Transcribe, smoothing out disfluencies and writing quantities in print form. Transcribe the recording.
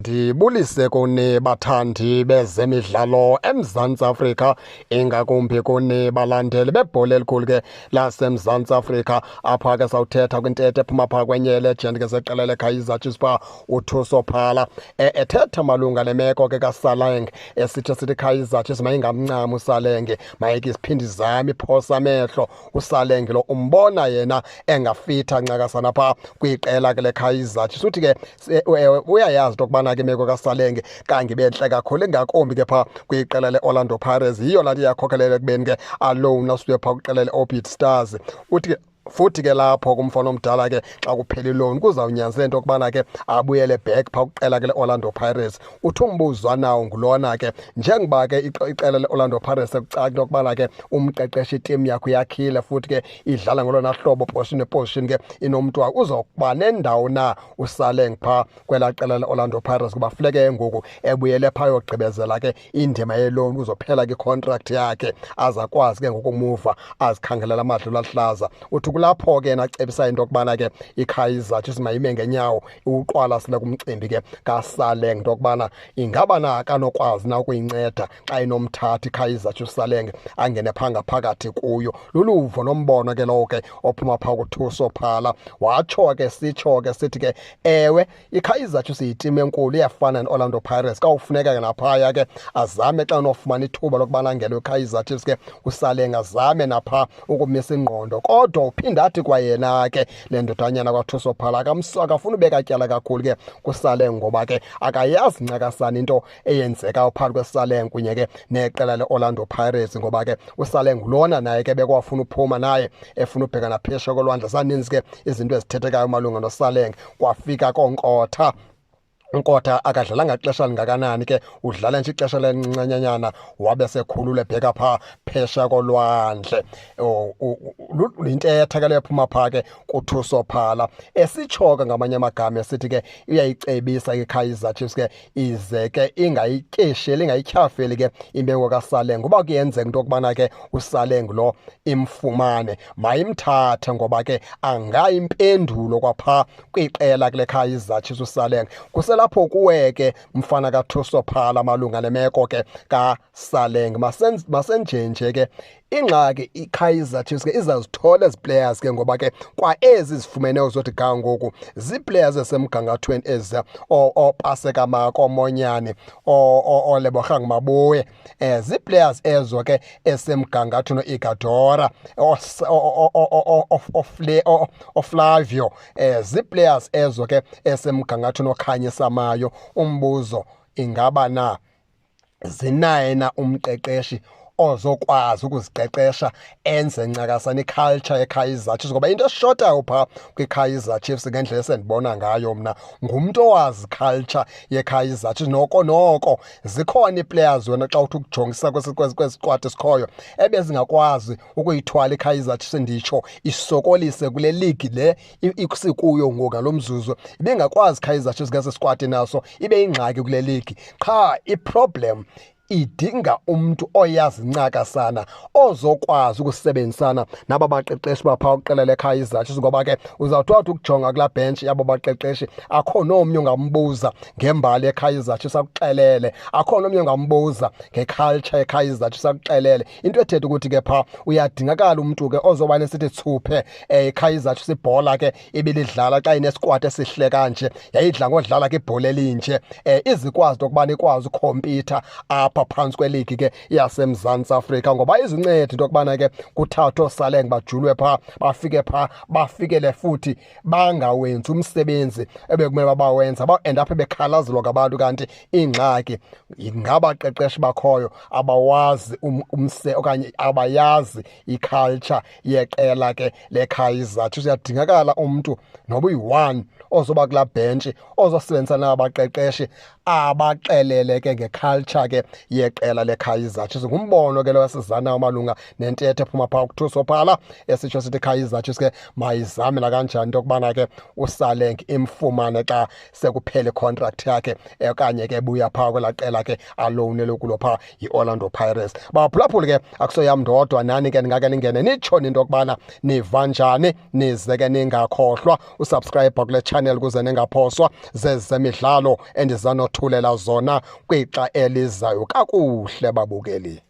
Ndibulise kuni bathandi bezemidlalo eMzantsi Afrika, ingakumbi kuni balandeli bebhola elikhulu ke laseMzantsi Afrika. Apha ke sawuthetha kwintetho ephuma phaa kwenye legend ke seqela leKaizer Chiefs phaa uThuso Phala ethetha malunga nemeko ke kaSaleng sithi Kaizer Chiefs mayingamncami uSaleng, mayike isiphindi zami iphosa amehlo. uSaleng lo umbona yena engafitha ncakasana phaa kwiqela ke leKaizer Chiefs. Uthi ke uyayazi into yokubana ke imeko kaSaleng kangibe ntle kakhulu, ingakumbi ke phaa kwiqela leOrlando Pirates. Yiyo laa nto iyakhokelela ekubeni ke alowuna sibe phaa kwiqela leOrbit Stars. Uthi ke futhi ke lapho kumfana omdala ke xa kuphela iloni kuzawunyanzela into yokubana ke abuyele back phaa kwiqela ke leOrlando Pirates. Uthi umbuzwa nawo ngulona ke njengoba ke iqela leOrlando Pirates sekucaca into yokubana ke umqeqeshi itimu yakho yakhile futhi ke idlala ngolona hlobo position ke inomntu uzokuba nendawo na uSaleng phaa kwelaa qela leOrlando Pirates, kuba funeke ngoku ebuyele phaa yogqibezela ke indima yeloni uzophela ke icontract yakhe azakwazi ke ngokumuva azikhangelela amadlelo ahlaza. Uthi kulapho ke nacebisa into yokubana ke iKaizer Chiefs mayime ngenyawo uqwalasele kumcimbi ke kaSaleng into yokubana ingaba na kanokwazi na ukuyinceda xa inomthatha iKaizer Chiefs Saleng angene phaa ngaphakathi kuyo. Luluvo nombono ke lowo ke ophuma phaa kuThuso Phala. Watsho ke sithi ke ewe iKaizer Chiefs yitimu enkulu iyafana neOrlando Pirates, kawufuneka ke naphaya ke azame xa nofumana ithuba lokubana angene iKaizer Chiefs ke uSaleng azame naphaa ukumisa ingqondo. Kodwa uphinda athi kwayena ke le ndodanyana kwaThuso Phala akafuna ubeka tyala kakhulu ke kuSaleng, ngoba ke akayazi ncakasana into eyenzekayo phakathi kweSaleng kunye ke neqela leOrlando Pirates, ngoba ke uSaleng lona naye ke bekwafuna uphuma naye efuna ubhekana phesheya kolwandle. Zaninzi ke izinto ezithethekayo malunga noSaleng. Kwafika koNkotha akadlalanga xesha lingakanani ke, udlala nje ixesha elincincanyana wabe sekhulule bheka phaa phesheya kolwandle. Yintetha ke leyo ephuma phaa ke kuThuso Phala esitsho ke ngamanye amagama esithi ke uyayicebisa iKaizer Chiefs ke ize ke ingayityesheli ingayityhafeli ke imeko kaSaleng, ngoba kuyenzeka into yokubana ke uSaleng lo imfumane mayimthathe, ngoba ke angayimpendulo kwaphaa kwiqela ke leKaizer Chiefs uSaleng. Kuselapho kuwe ke mfana kaThuso Phala malunga nemeko ke kaSaleng. Masenjenje ke ingxaki iKaizer Chiefs ke izazithola ezi players ke, ngoba ke kwa ezi zifumeneyo zothi ga ngoku zii-players ezisemgangathweni ezi oPaseka Mako Monyane oLebogang Maboe, zii-players ezo ke esemgangathweni oIgadora oFlavio, zii-players ezo ke esemgangathweni oKhanyisa Mayo. Umbuzo, ingaba na zinaye na umqeqeshi ozokwazi ukuziqeqesha enze ncakasana iculture yeKaizer Chiefs? Ngoba into eshotayo phaa kwiKaizer Chiefs ngendlela esendibona ngayo mna ngumntu owazi culture yeKaizer Chiefs. Noko zikhona ii-players wena xa uthi ukujongisa kwezi squad esikhoyo ebezingakwazi ukuyithwala iKaizer Chiefs, nditsho isokolise kule ligi le isikuyo ngoku ngalo mzuzu. Ibingakwazi iKaizer Chiefs ngesi squad naso ibe yingxaki kule ligi. Qha iproblem idinga umntu oyazi ncakasana ozokwazi ukusebenzisana naba baqeqeshi baphaa kwiqela leKaizer Chiefs, ngoba ke uzawuthi wathi ukujonga kulaa bhentshi yabo baqeqeshi akho nomnye ungambuza ngembali yeKaizer Chiefs akuxelele, akho nomnye ungambuza ngeculture yeKaizer Chiefs akuxelele. Into ethetha ukuthi ke phaa uyadingakala umntu ke ozoba nesithi thuphe iKaizer Chiefs ibhola ke ibilidlala xa inesquad esihle kanje, yayidla ngodlala ke ibhola elinje, izikwazi ukubana ikwazi ukhompyutha apha phantsi kweligi ke yaseMzantsi Afrika, ngoba izinceda into yokubana ke kuthathwa oSaleng bajulwe phaa bafike phaa bafikele futhi bangawenzi umsebenzi ebekumele babawenza, ba-end up bekhalazelwa ngabantu. Kanti ingxaki ngabaqeqeshi bakhoyo abawazi okanye abayazi iculture yeqela ke leKaizer Chiefs. Uyadingakala umntu noba uyi-one ozoba kulaa bhentshi ozosebenzisana nabaqeqeshi abaxelele ke ngeculture ke yeqela leKaizer Chiefs. Ngumbono ke lo esizanayo malunga nentetho ephuma phaa kuThuso Phala esitsho sithi iKaizer Chiefs ke mayizame nakanjani into yokubana ke uSaleng imfumane xa sekuphela icontract yakhe, okanye ke buya phaa kwelaa qela ke alowunelwe kulo phaa yiOrlando Pirates. Baphulaphuli ke akusoyam ndodwa, nani ke ndingake ningene nitshoni into yokubana niva njani, nize ke ningakhohlwa usubscribe kule channel channel kuze ningaphoswa zezemidlalo endizanothulela zona kwixa elizayo kakuhle babukeli.